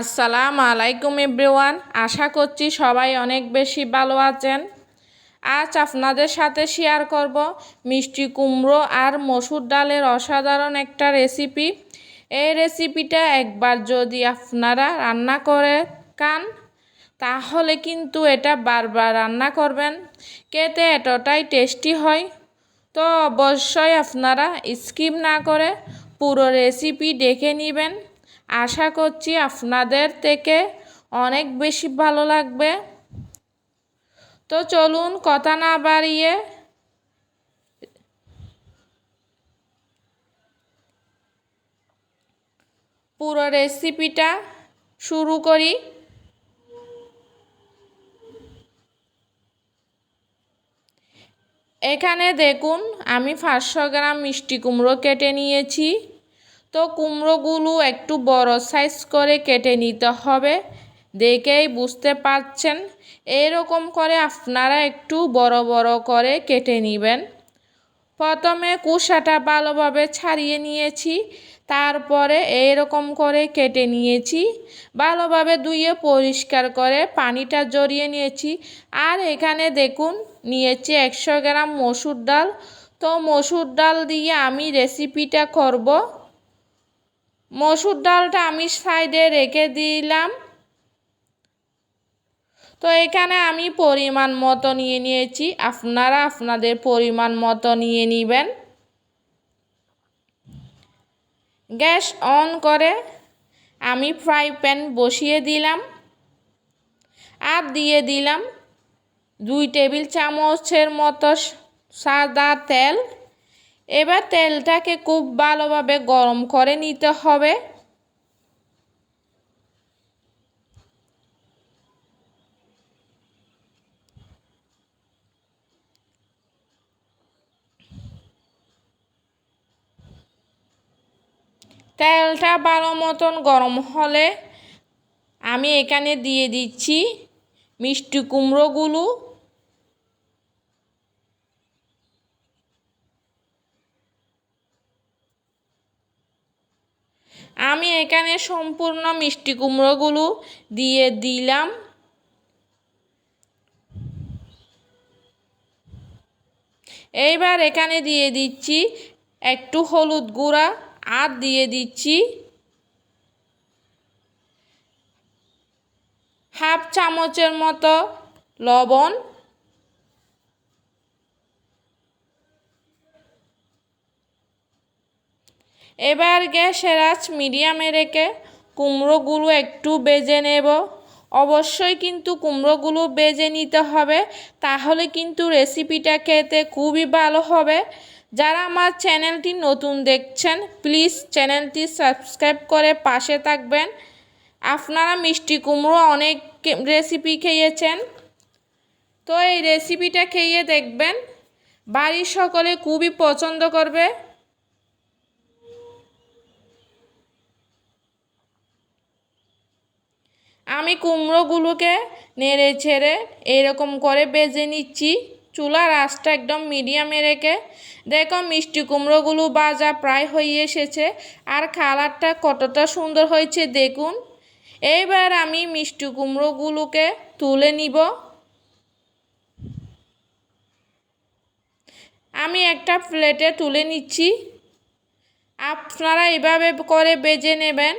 আসসালামু আলাইকুম এভরিওয়ান, আশা করছি সবাই অনেক বেশি ভালো আছেন। আজ আপনাদের সাথে শেয়ার করব মিষ্টি কুমড়ো আর মসুর ডালের অসাধারণ একটা রেসিপি। এই রেসিপিটা একবার যদি আপনারা রান্না করে খান তাহলে কিন্তু এটা বারবার রান্না করবেন, খেতে এতটাই টেস্টি হয়। তো অবশ্যই আপনারা স্কিপ না করে পুরো রেসিপি দেখে নেবেন। আশা করছি আপনাদের থেকে অনেক বেশি ভালো লাগবে। তো চলুন কথা না বাড়িয়ে পুরো রেসিপিটা শুরু করি। এখানে দেখুন আমি 500 গ্রাম মিষ্টি কুমড়ো কেটে নিয়েছি। তো কুমড়োগুলো একটু বড় সাইজ করে কেটে নিতে হবে, দেখেই বুঝতে পারছেন। এরকম করে আপনারা একটু বড় বড় করে কেটে নেবেন। প্রথমে কুসাটা ভালোভাবে ছাড়িয়ে নিয়েছি, তারপরে এইরকম করে কেটে নিয়েছি। ভালোভাবে ধুয়ে পরিষ্কার করে পানিটা ঝরিয়ে নিয়েছি। আর এখানে দেখুন নিয়েছি 100 গ্রাম মসুর ডাল। তো মসুর ডাল দিয়ে আমি রেসিপিটা করব। মসুর ডালটা আমি সাইডে রেখে দিলাম। তো এখানে আমি পরিমাণ মতো নিয়ে নিয়েছি, আপনারা আপনাদের পরিমাণ মতো নিয়ে নেবেন। গ্যাস অন করে আমি ফ্রাই প্যান বসিয়ে দিলাম আর দিয়ে দিলাম 2 টেবিল চামচের মতো সাদা তেল। এবার তেলটাকে খুব ভালোভাবে গরম করে নিতে হবে। তেলটা ভালো মতন গরম হলে আমি এখানে দিয়ে দিচ্ছি মিষ্টি কুমড়োগুলো। আমি এখানে সম্পূর্ণ মিষ্টি কুমড়োগুলো দিয়ে দিলাম। এইবার এখানে দিয়ে দিচ্ছি একটু হলুদ গুঁড়া আর দিয়ে দিচ্ছি হাফ চামচের মতো লবণ। এবার গ্যাসের আঁচ মিডিয়ামে রেখে কুমড়োগুলো একটু ভেজে নেব। অবশ্যই কিন্তু কুমড়োগুলো ভেজে নিতে হবে, তাহলে কিন্তু রেসিপিটা খেতে খুবই ভালো হবে। যারা আমার চ্যানেলটি নতুন দেখছেন প্লিজ চ্যানেলটি সাবস্ক্রাইব করে পাশে থাকবেন। আপনারা মিষ্টি কুমড়ো অনেক রেসিপি খেয়েছেন, তো এই রেসিপিটা খেয়ে দেখবেন, বাড়ির সকলে খুবই পছন্দ করবে। আমি কুমড়োগুলোকে নেড়ে ছেড়ে এরকম করে ভেজে নিচ্ছি, চুলার আঁচটা একদম মিডিয়ামে রেখে। দেখো মিষ্টি কুমড়োগুলো ভাজা প্রায় হয়ে এসেছে আর কালারটা কতটা সুন্দর হয়েছে দেখুন। এইবার আমি মিষ্টি কুমড়োগুলোকে তুলে নিব। আমি একটা প্লেটে তুলে নিচ্ছি। আপনারা এভাবে করে ভেজে নেবেন।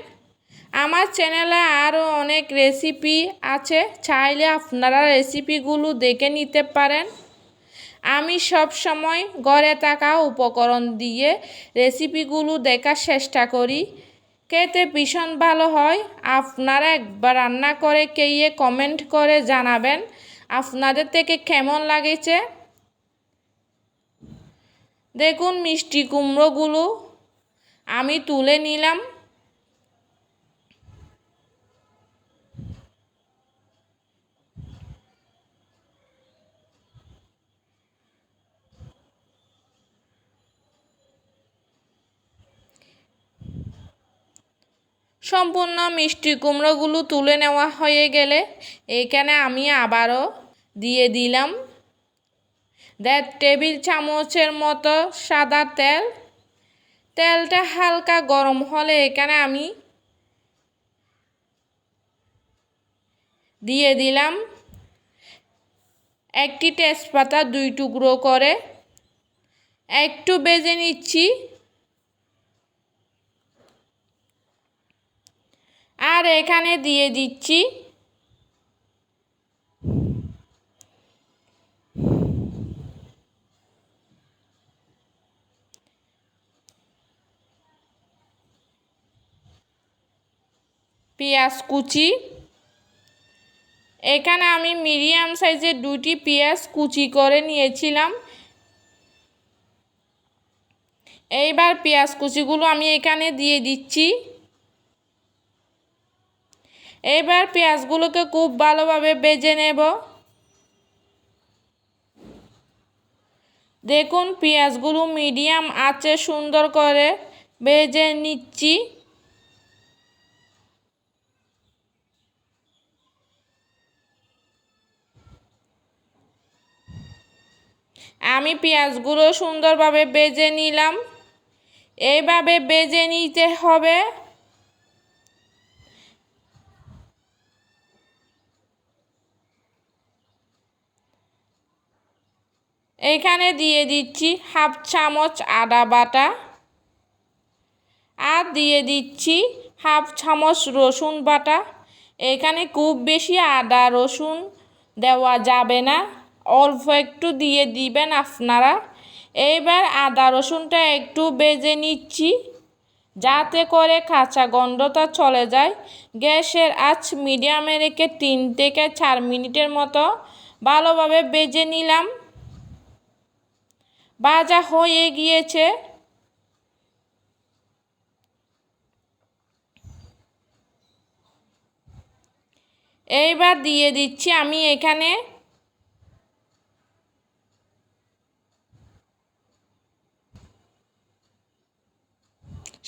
আমার চ্যানেলে আরও অনেক রেসিপি আছে, চাইলে আপনারা রেসিপিগুলো দেখে নিতে পারেন। আমি সব সময় ঘরে থাকা উপকরণ দিয়ে রেসিপিগুলো দেখার চেষ্টা করি, খেতে ভীষণ ভালো হয়। আপনারা একবার রান্না করে খেয়ে কমেন্ট করে জানাবেন আপনাদের থেকে কেমন লাগেছে। দেখুন মিষ্টি কুমড়োগুলো আমি তুলে নিলাম। সম্পূর্ণ মিষ্টি কুমড়োগুলো তুলে নেওয়া হয়ে গেলে এখানে আমি আবারও দিয়ে দিলাম 1.5 টেবিল চামচের মতো সাদা তেল। তেলটা হালকা গরম হলে এখানে আমি দিয়ে দিলাম একটি তেজপাতা 2 টুকরো করে, একটু ভেজে নিচ্ছি। আর এখানে দিয়ে দিচ্ছি পেঁয়াজ কুচি। এখানে আমি মিডিয়াম সাইজের 2টি পেঁয়াজ কুচি করে নিয়েছিলাম। এইবার পেঁয়াজ কুচিগুলো আমি এখানে দিয়ে দিচ্ছি। এবার পেঁয়াজগুলোকে খুব ভালোভাবে ভেজে নেব। দেখুন পেঁয়াজগুলো মিডিয়াম আঁচে সুন্দর করে ভেজে নিচ্ছি। আমি পেঁয়াজগুলো সুন্দরভাবে ভেজে নিলাম। এইভাবে ভেজে নিতে হবে। এখানে দিয়ে দিচ্ছি 1/2 চামচ আদা বাটা, আর দিয়ে দিচ্ছি 1/2 চামচ রসুন বাটা। এখানে খুব বেশি আদা রসুন দেওয়া যাবে না, অল্প একটু দিয়ে দিবেন আপনারা। এইবার আদা রসুনটা একটু ভেজে নিচ্ছি যাতে করে কাঁচা গন্ধটা চলে যায়। গ্যাসের আঁচ মিডিয়ামে রেখে 3 থেকে 4 মিনিটের মতো ভালোভাবে ভেজে নিলাম। ভাজা হয়ে গিয়েছে। এইবার দিয়ে দিচ্ছি আমি এখানে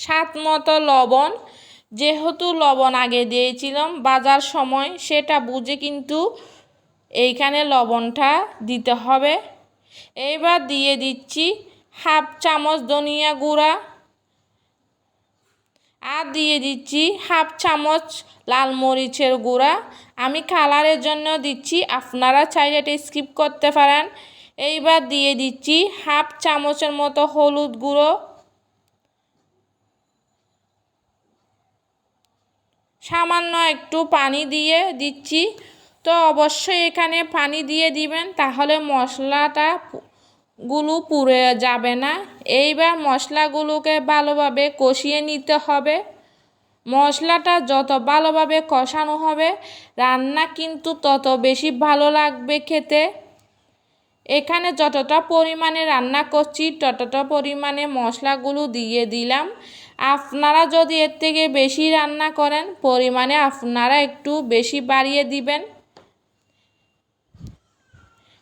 স্বাদ মতো লবণ। যেহেতু লবণ আগে দিয়েছিলাম ভাজার সময়, সেটা বুঝে কিন্তু এইখানে লবণটা দিতে হবে। এইবার দিয়ে দিচ্ছি 1/2 চামচ ধনিয়া গুঁড়া, আর দিয়ে দিচ্ছি 1/2 চামচ লাল মরিচের গুঁড়া। আমি কালারের জন্য দিচ্ছি, আপনারা চাইলে এটা স্কিপ করতে পারেন। এইবার দিয়ে দিচ্ছি 1/2 চামচের মতো হলুদ গুঁড়ো, সামান্য একটু পানি দিয়ে দিচ্ছি। তো অবশ্যই এখানে পানি দিয়ে দিবেন, তাহলে মশলাটা পুড়ে যাবে না। এইবার মশলাগুলোকে ভালোভাবে কষিয়ে নিতে হবে। মশলাটা যত ভালোভাবে কষানো হবে, রান্না কিন্তু তত বেশি ভালো লাগবে খেতে। এখানে যতটা পরিমাণে রান্না করছি ততটা পরিমাণে মশলাগুলো দিয়ে দিলাম। আপনারা যদি এর থেকে বেশি রান্না করেন, পরিমাণে আপনারা একটু বেশি বাড়িয়ে দিবেন।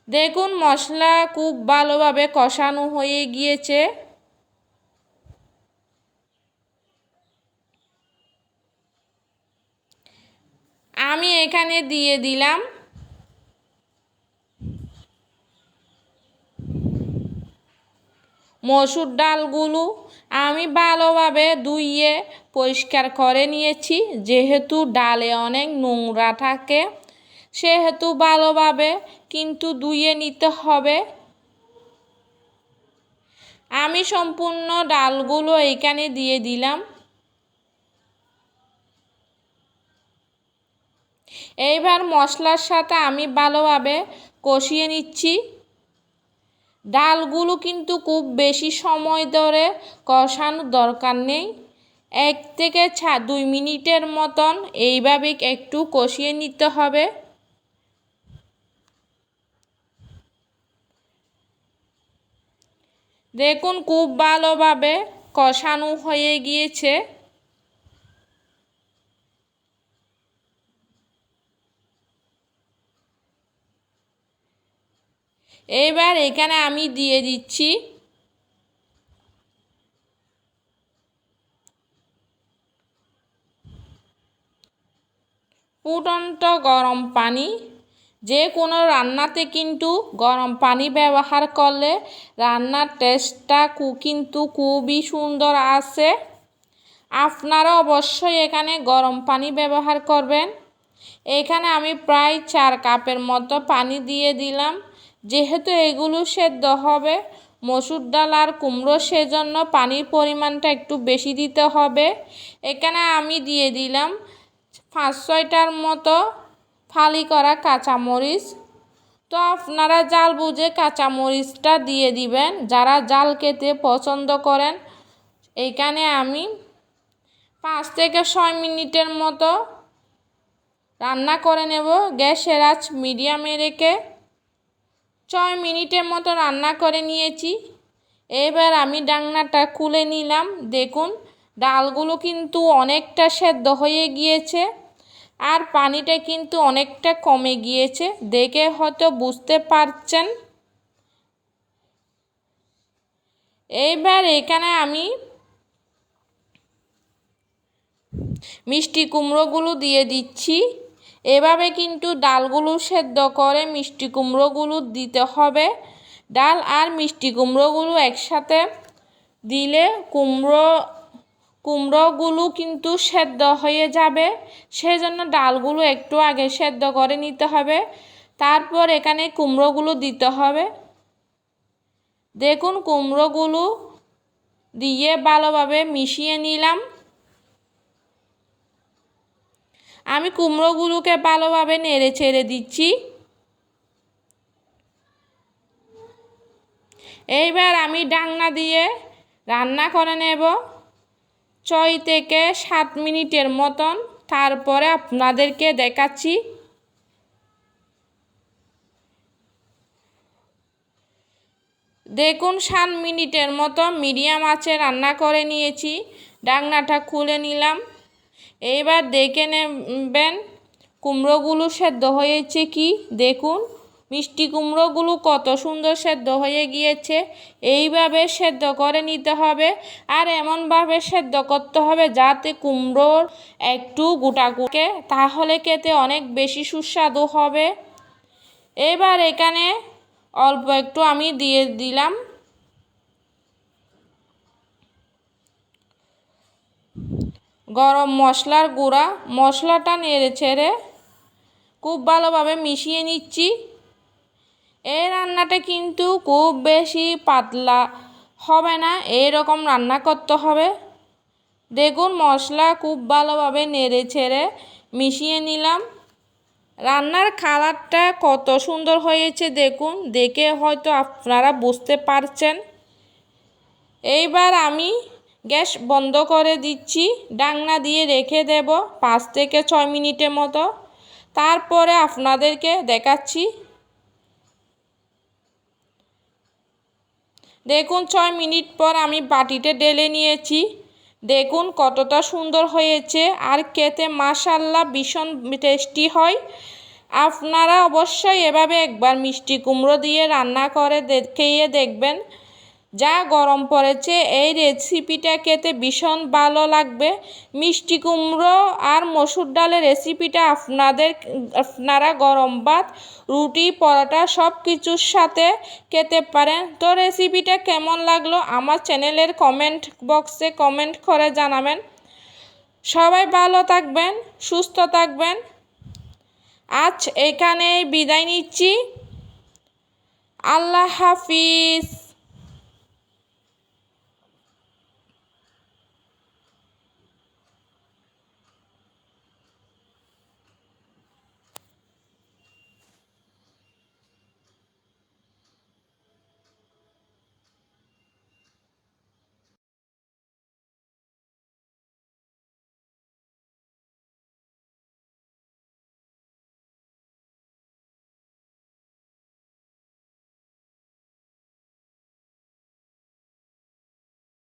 দেখুন মশলা খুব ভালোভাবে কষানো হয়ে গিয়েছে। আমি এখানে দিয়ে দিলাম মসুর ডালগুলো। আমি ভালোভাবে ধুইয়ে পরিষ্কার করে নিয়েছি। যেহেতু ডালে অনেক নোংরা থাকে, সেহেতু ভালোভাবে কিন্তু ধুইয়ে নিতে হবে। আমি সম্পূর্ণ ডালগুলো এখানে দিয়ে দিলাম। এইবার মশলার সাথে আমি ভালোভাবে কষিয়ে নিচ্ছি। ডালগুলো কিন্তু খুব বেশি সময় ধরে কষানোর দরকার নেই। 1 থেকে 2 মিনিটের মতন এইভাবে একটু কষিয়ে নিতে হবে। দেখুন খুব ভালোভাবে কষানো হয়ে গিয়েছে। এবার এখানে আমি দিয়ে দিচ্ছি ফুটন্ত গরম পানি। যে কোনো রান্নাতে কিন্তু গরম পানি ব্যবহার করলে রান্নার টেস্টটা কিন্তু খুবই সুন্দর আসে। আপনারা অবশ্যই এখানে গরম পানি ব্যবহার করবেন। এখানে আমি প্রায় 4 কাপের মতো পানি দিয়ে দিলাম। যেহেতু এগুলো সেদ্ধ হবে মসুর ডাল আর কুমড়ো, সেজন্য পানির পরিমাণটা একটু বেশি দিতে হবে। এখানে আমি দিয়ে দিলাম 5-6টার মতো ফালি করা কাঁচামরিচ। তো আপনারা জাল বুঝে কাঁচামরিচটা দিয়ে দিবেন যারা জাল খেতে পছন্দ করেন। এখানে আমি 5 থেকে 6 মিনিটের মতো রান্না করে নেব গ্যাসের আঁচ মিডিয়ামে রেখে। 6 মিনিটের মতো রান্না করে নিয়েছি। এবার আমি ঢাকনাটা খুলে নিলাম। দেখুন ডালগুলো কিন্তু অনেকটা সেদ্ধ হয়ে গিয়েছে আর পানিটা কিন্তু অনেকটা কমে গিয়েছে, দেখে হয়তো বুঝতে পারছেন। এইবার এখানে আমি মিষ্টি কুমড়োগুলো দিয়ে দিচ্ছি। এভাবে কিন্তু ডালগুলো সেদ্ধ করে মিষ্টি কুমড়োগুলো দিতে হবে। ডাল আর মিষ্টি কুমড়োগুলো একসাথে দিলে কুমড়োগুলো কিন্তু সেদ্ধ হয়ে যাবে, সেজন্য ডালগুলো একটু আগে সেদ্ধ করে নিতে হবে, তারপর এখানে কুমড়োগুলো দিতে হবে। দেখুন কুমড়োগুলো দিয়ে ভালোভাবে মিশিয়ে নিলাম। আমি কুমড়োগুলোকে ভালোভাবে নেড়ে ছেড়ে দিচ্ছি। এইবার আমি ঢাকনা দিয়ে রান্না করে নেব 6 থেকে 7 মিনিটের মতন, তারপরে আপনাদেরকে দেখাচ্ছি। দেখুন 7 মিনিটের মতো মিডিয়াম আঁচে রান্না করে নিয়েছি। ঢাকনাটা খুলে নিলাম। এইবার দেখে নেবেন কুমড়োগুলো সেদ্ধ হয়েছে কি। দেখুন মিষ্টি কুমড়োগুলো কত সুন্দর সেদ্ধ হয়ে গিয়েছে। এইভাবে সেদ্ধ করে নিতে হবে আর এমনভাবে সেদ্ধ করতে হবে যাতে কুমড়োর একটু গোটা গোটা, তাহলে খেতে অনেক বেশি সুস্বাদু হবে। এবার এখানে অল্প একটু আমি দিয়ে দিলাম গরম মশলার গুঁড়া। মশলাটা নেড়ে ছেড়ে খুব ভালোভাবে মিশিয়ে নিচ্ছি। এই রান্নাটা কিন্তু খুব বেশি পাতলা হবে না, এইরকম রান্না করতে হবে। দেখুন মশলা খুব ভালোভাবে নেড়ে ছেড়ে মিশিয়ে নিলাম। রান্নার কালারটা কত সুন্দর হয়েছে দেখুন, দেখে হয়তো আপনারা বুঝতে পারছেন। এইবার আমি গ্যাস বন্ধ করে দিচ্ছি, ঢাকনা দিয়ে রেখে দেব 5 থেকে 6 মিনিটের মতো, তারপরে আপনাদেরকে দেখাচ্ছি। দেখুন 6 মিনিট পর আমি বাটিতে ঢেলে নিয়েছি। দেখুন কতটা সুন্দর হয়েছে আর খেতে মাশাআল্লাহ ভীষণ টেস্টি হয়। আপনারা অবশ্যই এভাবে একবার মিষ্টি কুমড়ো দিয়ে রান্না করে খেয়ে দেখবেন। যা গরম পড়েছে এই রেসিপিটা খেতে ভীষণ ভালো লাগবে। মিষ্টি কুমড়ো আর মসুর ডালের রেসিপিটা আপনারা গরম ভাত, রুটি, পরোটা সব কিছুর সাথে খেতে পারেন। তো রেসিপিটা কেমন লাগলো আমার চ্যানেলের কমেন্ট বক্সে কমেন্ট করে জানাবেন। সবাই ভালো থাকবেন, সুস্থ থাকবেন। আজ এখানেই বিদায় নিচ্ছি। আল্লাহ হাফিজ।